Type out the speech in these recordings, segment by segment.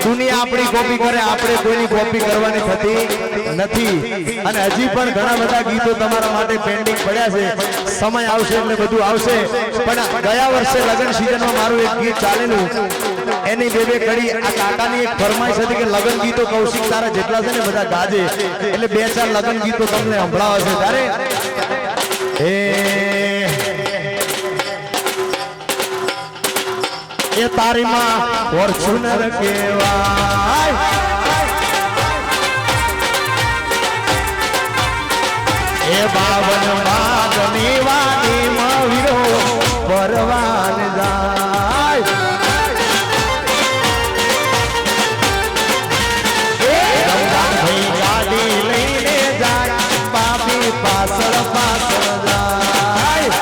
દુનિયા આપણી કોપી કરે, આપણે કોઈની કોપી કરવાની થતી નથી અને હજી પણ ઘણા બધા ગીતો તમારા માટે પેન્ડિંગ પડ્યા છે. સમય આવશે એટલે બધું આવશે. પણ ગયા વર્ષે લગ્ન સિઝનમાં મારું એક ગીત ચાલેલું, એની બે કડી આ કાકાની એક ફરમાઈશ હતી કે લગ્ન ગીતો કૌશિક તારા જેટલા છે ને બધા ગાજે, એટલે 2-4 લગ્ન ગીતો તમને સંભળાવશે. ત્યારે એ તારી માં ફોર્ચ્યુનર કહેવાય, એ 52 માગની વાણી માં વીરો પરવાન જાય. રમજાન ભાઈ ગાડી લઈને જાય, બાપી પાછળ પાછળ જાય.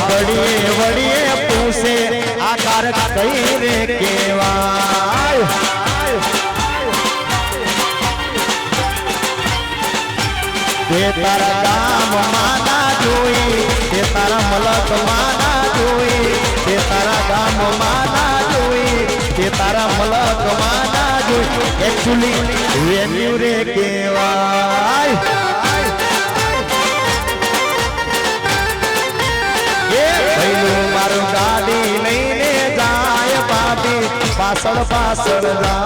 વડીએ વડીએ પૂછે આ તારક કઈ રે કેવાય. તે તારા ગામ માના જોઈ, તે તારા મલક માના જોઈ, તે તારા ગામ માના જોઈ, તે તારા મલક માના જોઈ. એકચ્યુઅલી વેન્યુ રે કેવાય. મારું ગાડી લઈને જાય, બાપી પાછળ પાછળ જાય.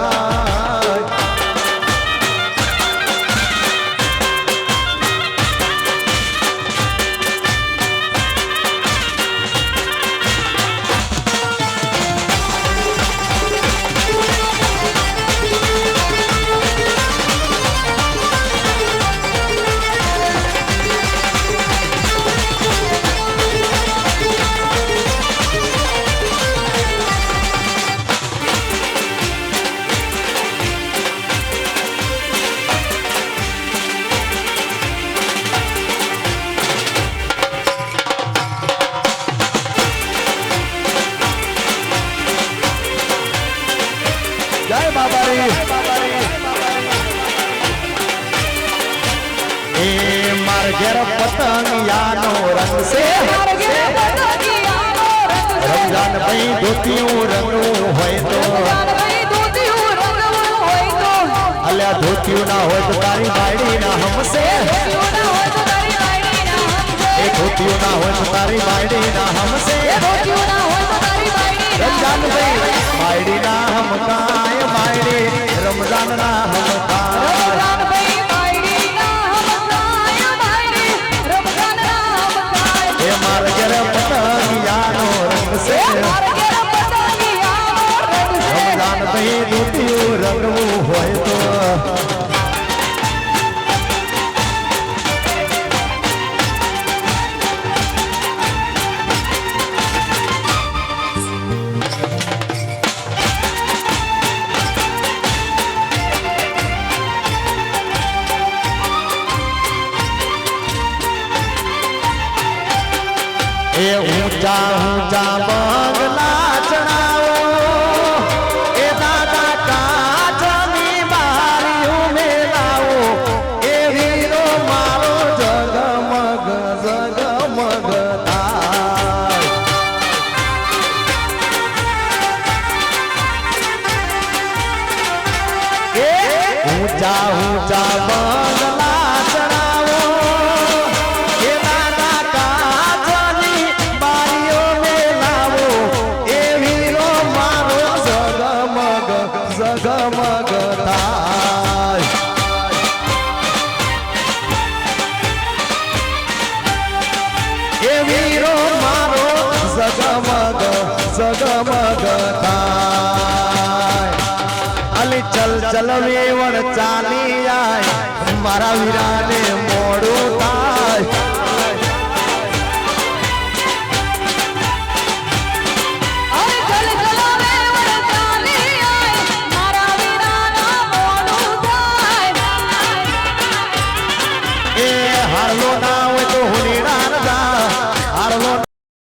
पतंगियानो रंग से रमजान भाई धोतियों रंगू होय तो अल्या धोतियों ना हो तो तारी बाड़ी ना हमसे, धोतियों ना हो तो तारी बाड़ी ना हमसे. रमजान भाई बाड़ी ना हम काय बाड़ी, रमजान ना हम काय. पतंगियानो रंग से रमजान भाई धोतियों रंगू होय तो ऊंचा ऊंचा बंगला चढ़ाओ, ए दादा काचनी बारियों में लाओ, ए हीरो मारो जगमग जगमग थाय. ऊंचा ऊंचा बंगला चढ़ाओ, ए दादा जगमग थाय. ए वीरो मारो जगमग जगमग थाय. अली चल चल वेवण चाली आय, मारा वीराने मोड़ू थाय.